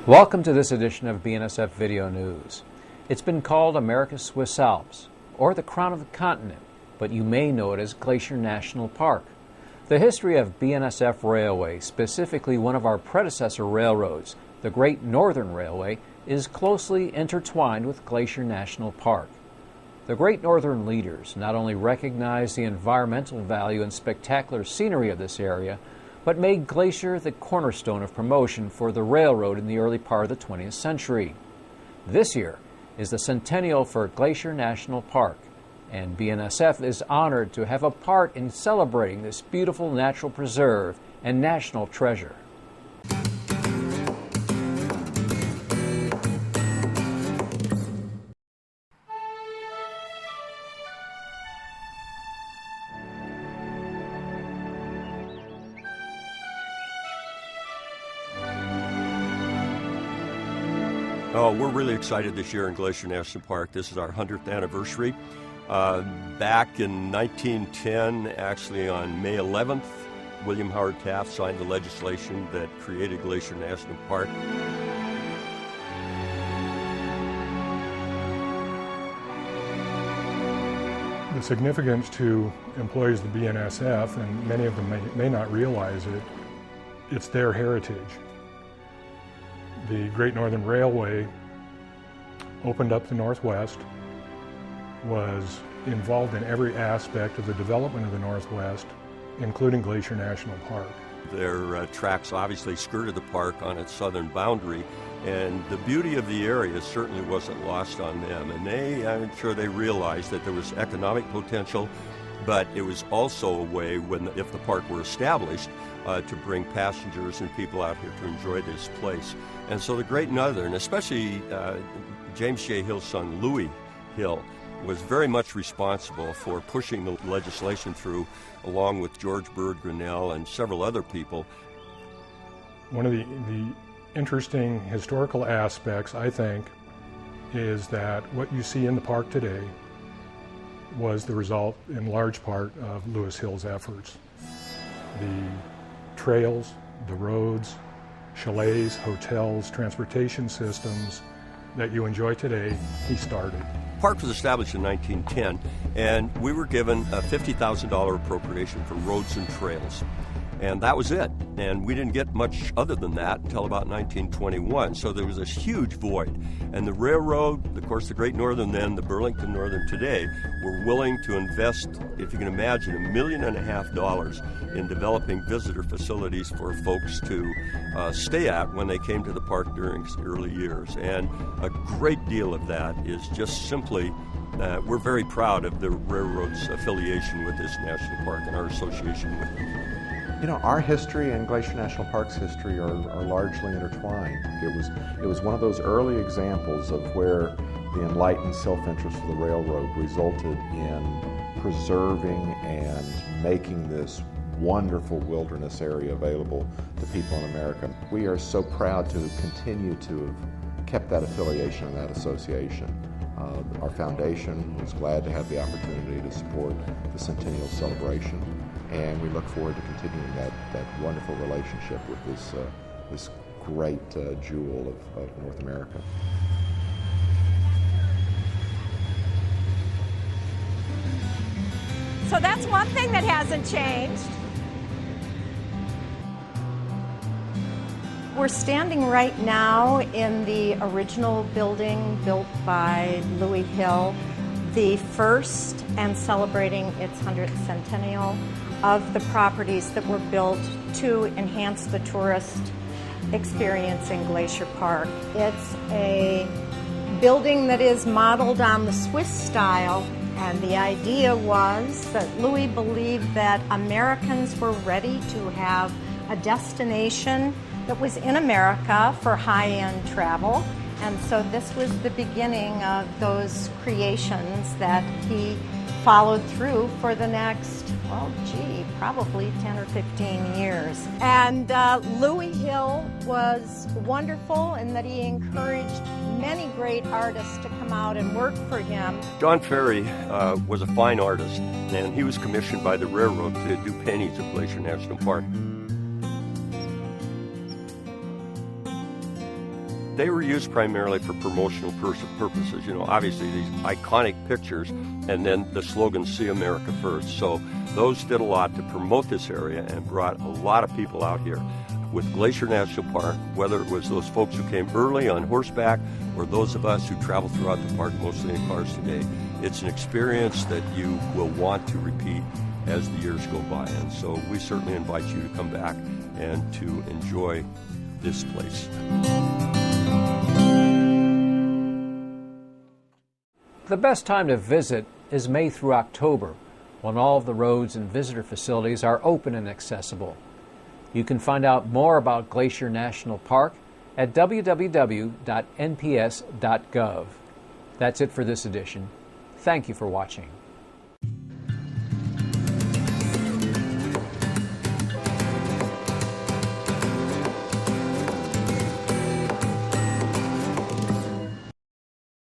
Welcome to this edition of BNSF Video News. It's been called America's Swiss Alps, or the crown of the continent, but you may know it as Glacier National Park. The history of BNSF Railway, specifically one of our predecessor railroads, the Great Northern Railway, is closely intertwined with Glacier National Park. The Great Northern leaders not only recognized the environmental value and spectacular scenery of this area, but made Glacier the cornerstone of promotion for the railroad in the early part of the 20th century. This year is the centennial for Glacier National Park, and BNSF is honored to have a part in celebrating this beautiful natural preserve and national treasure. Oh, we're really excited this year in Glacier National Park. This is our 100th anniversary. Back in 1910, actually on May 11th, William Howard Taft signed the legislation that created Glacier National Park. The significance to employees of the BNSF, and many of them may not realize it, it's their heritage. The Great Northern Railway opened up the Northwest, was involved in every aspect of the development of the Northwest, including Glacier National Park. Their tracks obviously skirted the park on its southern boundary, and the beauty of the area certainly wasn't lost on them. And I'm sure they realized that there was economic potential, but it was also a way, if the park were established, to bring passengers and people out here to enjoy this place. And so the Great Northern, especially James J. Hill's son, Louis Hill, was very much responsible for pushing the legislation through, along with George Bird Grinnell and several other people. One of the interesting historical aspects, I think, is that what you see in the park today was the result, in large part, of Louis Hill's efforts. The trails, the roads, chalets, hotels, transportation systems that you enjoy today, he started. The park was established in 1910, and we were given a $50,000 appropriation for roads and trails. And that was it. And we didn't get much other than that until about 1921. So there was this huge void. And the railroad, of course, the Great Northern then, the Burlington Northern today, were willing to invest, if you can imagine, $1.5 million in developing visitor facilities for folks to stay at when they came to the park during early years. And a great deal of that is just simply we're very proud of the railroad's affiliation with this national park and our association with them. You know, our history and Glacier National Park's history are largely intertwined. It was one of those early examples of where the enlightened self-interest of the railroad resulted in preserving and making this wonderful wilderness area available to people in America. We are so proud to continue to have kept that affiliation and that association. Our foundation was glad to have the opportunity to support the centennial celebration, and we look forward to continuing that wonderful relationship with this great jewel of North America. So that's one thing that hasn't changed. We're standing right now in the original building built by Louis Hill, the first and celebrating its 100th centennial of the properties that were built to enhance the tourist experience in Glacier Park. It's a building that is modeled on the Swiss style, and the idea was that Louis believed that Americans were ready to have a destination that was in America for high-end travel. And so this was the beginning of those creations that he followed through for the next, probably 10 or 15 years. And Louis Hill was wonderful in that he encouraged many great artists to come out and work for him. John Ferry was a fine artist, and he was commissioned by the railroad to do paintings of Glacier National Park. they were used primarily for promotional purposes. You know, obviously these iconic pictures, and then the slogan, "See America First." So those did a lot to promote this area and brought a lot of people out here. With Glacier National Park, whether it was those folks who came early on horseback or those of us who travel throughout the park mostly in cars today, it's an experience that you will want to repeat as the years go by. And so we certainly invite you to come back and to enjoy this place. The best time to visit is May through October, when all of the roads and visitor facilities are open and accessible. You can find out more about Glacier National Park at www.nps.gov. That's it for this edition. Thank you for watching.